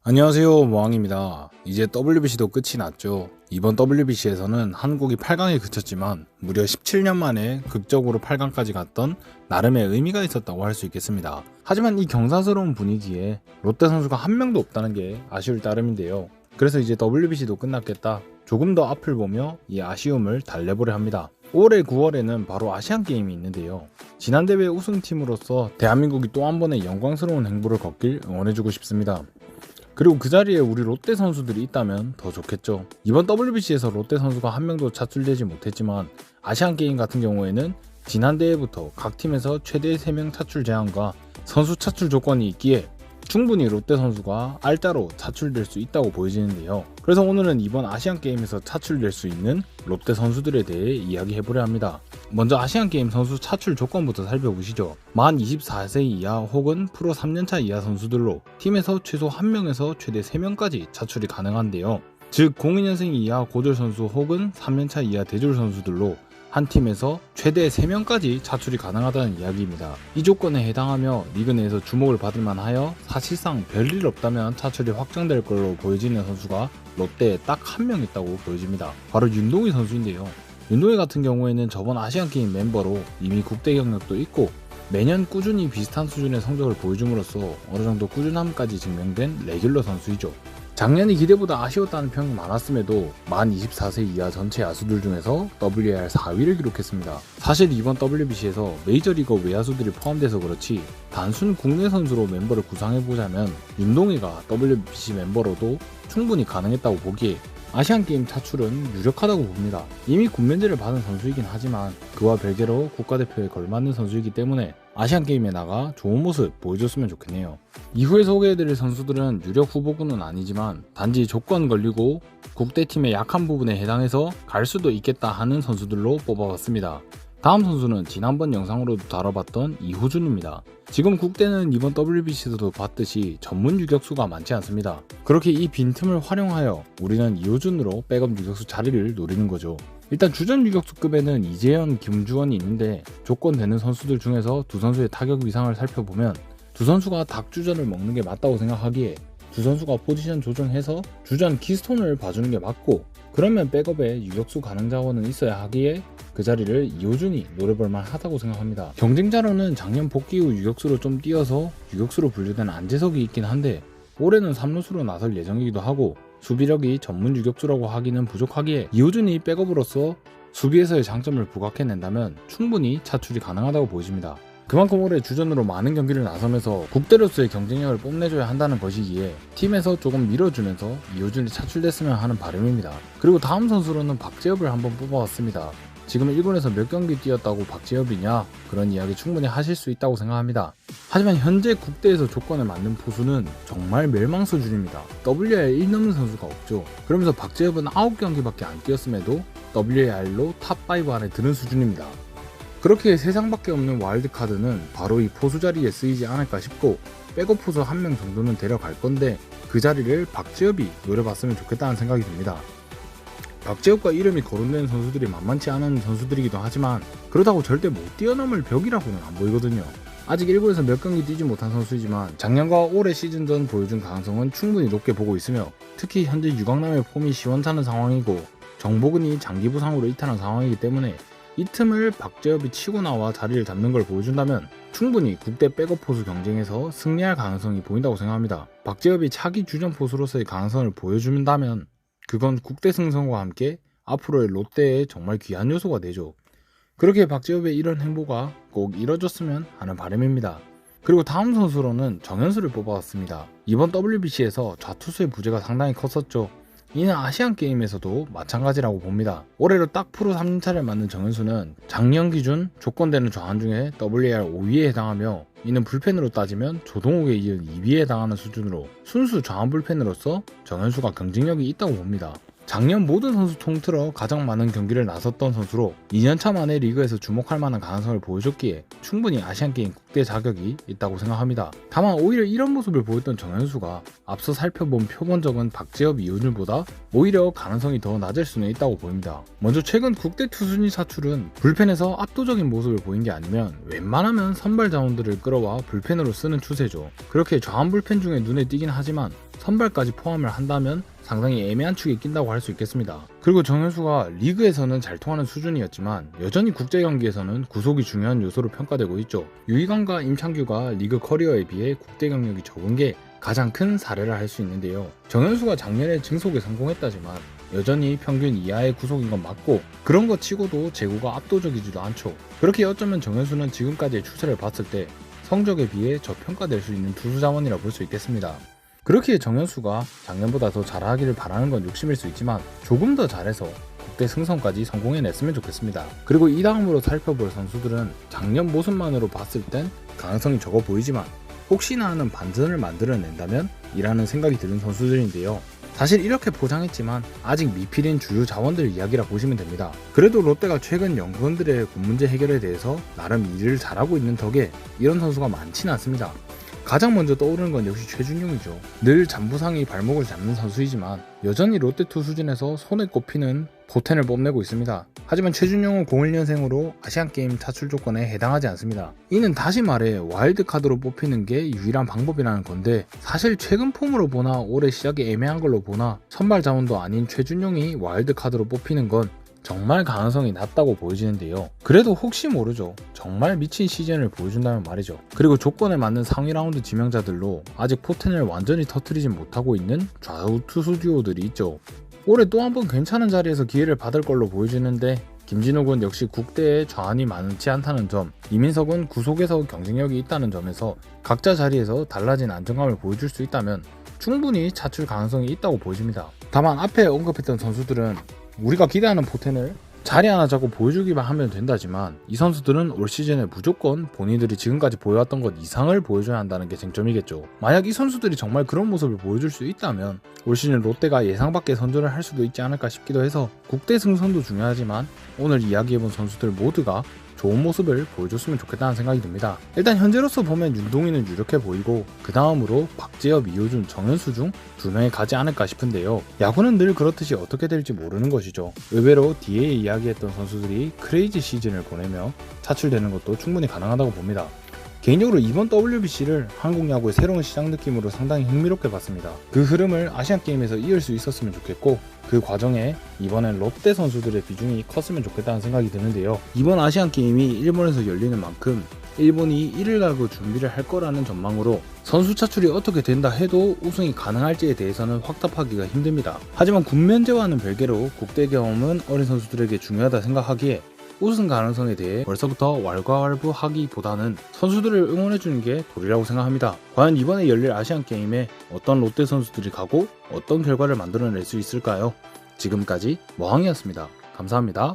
안녕하세요, 모항입니다. 이제 WBC도 끝이 났죠. 이번 WBC에서는 한국이 8강에 그쳤지만 무려 17년 만에 극적으로 8강까지 갔던 나름의 의미가 있었다고 할 수 있겠습니다. 하지만 이 경사스러운 분위기에 롯데 선수가 한 명도 없다는 게 아쉬울 따름인데요. 그래서 이제 WBC도 끝났겠다, 조금 더 앞을 보며 이 아쉬움을 달래보려 합니다. 올해 9월에는 바로 아시안게임이 있는데요. 지난 대회 우승팀으로서 대한민국이 또 한 번의 영광스러운 행보를 걷길 응원해주고 싶습니다. 그리고 그 자리에 우리 롯데 선수들이 있다면 더 좋겠죠. 이번 WBC에서 롯데 선수가 한 명도 차출되지 못했지만 아시안게임 같은 경우에는 지난 대회부터 각 팀에서 최대 3명 차출 제한과 선수 차출 조건이 있기에 충분히 롯데 선수가 알짜로 차출될 수 있다고 보여지는데요. 그래서 오늘은 이번 아시안게임에서 차출될 수 있는 롯데 선수들에 대해 이야기해보려 합니다. 먼저 아시안게임 선수 차출 조건부터 살펴보시죠. 만 24세 이하 혹은 프로 3년차 이하 선수들로 팀에서 최소 1명에서 최대 3명까지 차출이 가능한데요. 즉 02년생 이하 고졸 선수 혹은 3년차 이하 대졸 선수들로 한 팀에서 최대 3명까지 차출이 가능하다는 이야기입니다. 이 조건에 해당하며 리그 내에서 주목을 받을 만하여 사실상 별일 없다면 차출이 확정될 걸로 보여지는 선수가 롯데에 딱 한 명 있다고 보여집니다. 바로 윤동희 선수인데요. 윤동희 같은 경우에는 저번 아시안게임 멤버로 이미 국대 경력도 있고 매년 꾸준히 비슷한 수준의 성적을 보여줌으로써 어느 정도 꾸준함까지 증명된 레귤러 선수이죠. 작년이 기대보다 아쉬웠다는 평이 많았음에도 만 24세 이하 전체 야수들 중에서 WAR 4위를 기록했습니다. 사실 이번 WBC에서 메이저리거 외야수들이 포함돼서 그렇지 단순 국내 선수로 멤버를 구성해보자면 윤동희가 WBC 멤버로도 충분히 가능했다고 보기에 아시안게임 차출은 유력하다고 봅니다. 이미 군면제를 받은 선수이긴 하지만 그와 별개로 국가대표에 걸맞는 선수이기 때문에 아시안게임에 나가 좋은 모습 보여줬으면 좋겠네요. 이후에 소개해드릴 선수들은 유력 후보군은 아니지만 단지 조건 걸리고 국대팀의 약한 부분에 해당해서 갈 수도 있겠다 하는 선수들로 뽑아봤습니다. 다음 선수는 지난번 영상으로도 다뤄봤던 이호준입니다. 지금 국대는 이번 WBC에서도 봤듯이 전문 유격수가 많지 않습니다. 그렇게 이 빈틈을 활용하여 우리는 이호준으로 백업 유격수 자리를 노리는 거죠. 일단 주전 유격수급에는 이재현, 김주원이 있는데 조건 되는 선수들 중에서 두 선수의 타격 위상을 살펴보면 두 선수가 닭 주전을 먹는 게 맞다고 생각하기에 두 선수가 포지션 조정해서 주전 키스톤을 봐주는 게 맞고, 그러면 백업에 유격수 가능 자원은 있어야 하기에 그 자리를 이호준이 노려볼만 하다고 생각합니다. 경쟁자로는 작년 복귀 후 유격수로 좀 뛰어서 유격수로 분류된 안재석이 있긴 한데 올해는 3루수로 나설 예정이기도 하고 수비력이 전문 유격수라고 하기는 부족하기에 이호준이 백업으로서 수비에서의 장점을 부각해낸다면 충분히 차출이 가능하다고 보여집니다. 그만큼 올해 주전으로 많은 경기를 나서면서 국대로서의 경쟁력을 뽐내줘야 한다는 것이기에 팀에서 조금 밀어주면서 이호준이 차출됐으면 하는 바람입니다. 그리고 다음 선수로는 박재엽을 한번 뽑아왔습니다. 지금 1군에서 몇 경기 뛰었다고 박재엽이냐? 그런 이야기 충분히 하실 수 있다고 생각합니다. 하지만 현재 국대에서 조건에 맞는 포수는 정말 멸망 수준입니다. WAR 1 넘는 선수가 없죠. 그러면서 박재엽은 9경기밖에 안 뛰었음에도 WAR로 탑5 안에 드는 수준입니다. 그렇게 세상밖에 없는 와일드카드는 바로 이 포수 자리에 쓰이지 않을까 싶고 백업 포수 한 명 정도는 데려갈 건데 그 자리를 박재엽이 노려봤으면 좋겠다는 생각이 듭니다. 박재엽과 이름이 거론되는 선수들이 만만치 않은 선수들이기도 하지만 그렇다고 절대 못 뛰어넘을 벽이라고는 안 보이거든요. 아직 1군에서 몇 경기 뛰지 못한 선수이지만 작년과 올해 시즌 전 보여준 가능성은 충분히 높게 보고 있으며 특히 현재 유강남의 폼이 시원찮은 상황이고 정복은이 장기 부상으로 이탈한 상황이기 때문에 이 틈을 박재엽이 치고 나와 자리를 잡는 걸 보여준다면 충분히 국대 백업 포수 경쟁에서 승리할 가능성이 보인다고 생각합니다. 박재엽이 차기 주전 포수로서의 가능성을 보여준다면 그건 국대 승선과 함께 앞으로의 롯데에 정말 귀한 요소가 되죠. 그렇게 박재엽의 이런 행보가 꼭 이뤄졌으면 하는 바람입니다. 그리고 다음 선수로는 정현수를 뽑아왔습니다. 이번 WBC에서 좌투수의 부재가 상당히 컸었죠. 이는 아시안게임에서도 마찬가지라고 봅니다. 올해로 딱 프로 3년차를 맞는 정현수는 작년 기준 조건되는 좌완 중에 WAR 5위에 해당하며 이는 불펜으로 따지면 조동욱에 이은 2위에 해당하는 수준으로 순수 좌완 불펜으로서 정현수가 경쟁력이 있다고 봅니다. 작년 모든 선수 통틀어 가장 많은 경기를 나섰던 선수로 2년차 만에 리그에서 주목할 만한 가능성을 보여줬기에 충분히 아시안게임 국대 자격이 있다고 생각합니다. 다만 오히려 이런 모습을 보였던 정현수가 앞서 살펴본 표본적은 박재엽 이호준보다 오히려 가능성이 더 낮을 수는 있다고 보입니다. 먼저 최근 국대 투수진 사출은 불펜에서 압도적인 모습을 보인 게 아니면 웬만하면 선발 자원들을 끌어와 불펜으로 쓰는 추세죠. 그렇게 좌완 불펜 중에 눈에 띄긴 하지만 선발까지 포함을 한다면 상당히 애매한 축에 낀다고 할 수 있겠습니다. 그리고 정현수가 리그에서는 잘 통하는 수준이었지만 여전히 국제 경기에서는 구속이 중요한 요소로 평가되고 있죠. 유희관과 임창규가 리그 커리어에 비해 국대 경력이 적은 게 가장 큰 사례라 할 수 있는데요. 정현수가 작년에 증속에 성공했다지만 여전히 평균 이하의 구속인 건 맞고 그런 것 치고도 재고가 압도적이지도 않죠. 그렇게 어쩌면 정현수는 지금까지의 추세를 봤을 때 성적에 비해 저평가될 수 있는 투수 자원이라 볼 수 있겠습니다. 그렇기에 정현수가 작년보다 더 잘하기를 바라는 건 욕심일 수 있지만 조금 더 잘해서 국대 승선까지 성공해냈으면 좋겠습니다. 그리고 이 다음으로 살펴볼 선수들은 작년 모습만으로 봤을 땐 가능성이 적어 보이지만 혹시나 하는 반전을 만들어낸다면 이라는 생각이 드는 선수들인데요. 사실 이렇게 포장했지만 아직 미필인 주요 자원들 이야기라 보시면 됩니다. 그래도 롯데가 최근 연구원들의 군 문제 해결에 대해서 나름 일을 잘하고 있는 덕에 이런 선수가 많지는 않습니다. 가장 먼저 떠오르는 건 역시 최준용이죠. 늘 잔부상이 발목을 잡는 선수이지만 여전히 롯데 투수진에서 손에 꼽히는 포텐을 뽐내고 있습니다. 하지만 최준용은 01년생으로 아시안게임 차출 조건에 해당하지 않습니다. 이는 다시 말해 와일드카드로 뽑히는 게 유일한 방법이라는 건데 사실 최근 폼으로 보나 올해 시작이 애매한 걸로 보나 선발 자원도 아닌 최준용이 와일드카드로 뽑히는 건 정말 가능성이 낮다고 보여지는데요. 그래도 혹시 모르죠. 정말 미친 시즌을 보여준다면 말이죠. 그리고 조건에 맞는 상위 라운드 지명자들로 아직 포텐을 완전히 터뜨리지 못하고 있는 좌우 투수 듀오들이 있죠. 올해 또 한 번 괜찮은 자리에서 기회를 받을 걸로 보여지는데 김진욱은 역시 국대에 좌안이 많지 않다는 점, 이민석은 구속에서 경쟁력이 있다는 점에서 각자 자리에서 달라진 안정감을 보여줄 수 있다면 충분히 차출 가능성이 있다고 보여집니다. 다만 앞에 언급했던 선수들은 우리가 기대하는 포텐을 자리 하나 잡고 보여주기만 하면 된다지만 이 선수들은 올 시즌에 무조건 본인들이 지금까지 보여왔던 것 이상을 보여줘야 한다는 게 쟁점이겠죠. 만약 이 선수들이 정말 그런 모습을 보여줄 수 있다면 올 시즌 롯데가 예상 밖의 선전을 할 수도 있지 않을까 싶기도 해서 국대 승선도 중요하지만 오늘 이야기해본 선수들 모두가 좋은 모습을 보여줬으면 좋겠다는 생각이 듭니다. 일단 현재로서 보면 윤동희는 유력해 보이고 그 다음으로 박재엽, 이호준, 정현수 중 2명이 가지 않을까 싶은데요. 야구는 늘 그렇듯이 어떻게 될지 모르는 것이죠. 의외로 뒤에 이야기했던 선수들이 크레이지 시즌을 보내며 차출되는 것도 충분히 가능하다고 봅니다. 개인적으로 이번 WBC를 한국 야구의 새로운 시장 느낌으로 상당히 흥미롭게 봤습니다. 그 흐름을 아시안게임에서 이을 수 있었으면 좋겠고 그 과정에 이번엔 롯데 선수들의 비중이 컸으면 좋겠다는 생각이 드는데요. 이번 아시안게임이 일본에서 열리는 만큼 일본이 이를 갈고 준비를 할 거라는 전망으로 선수 차출이 어떻게 된다 해도 우승이 가능할지에 대해서는 확답하기가 힘듭니다. 하지만 군면제와는 별개로 국대 경험은 어린 선수들에게 중요하다 생각하기에 우승 가능성에 대해 벌써부터 왈가왈부하기보다는 선수들을 응원해주는 게 도리라고 생각합니다. 과연 이번에 열릴 아시안게임에 어떤 롯데 선수들이 가고 어떤 결과를 만들어낼 수 있을까요? 지금까지 머항이었습니다. 감사합니다.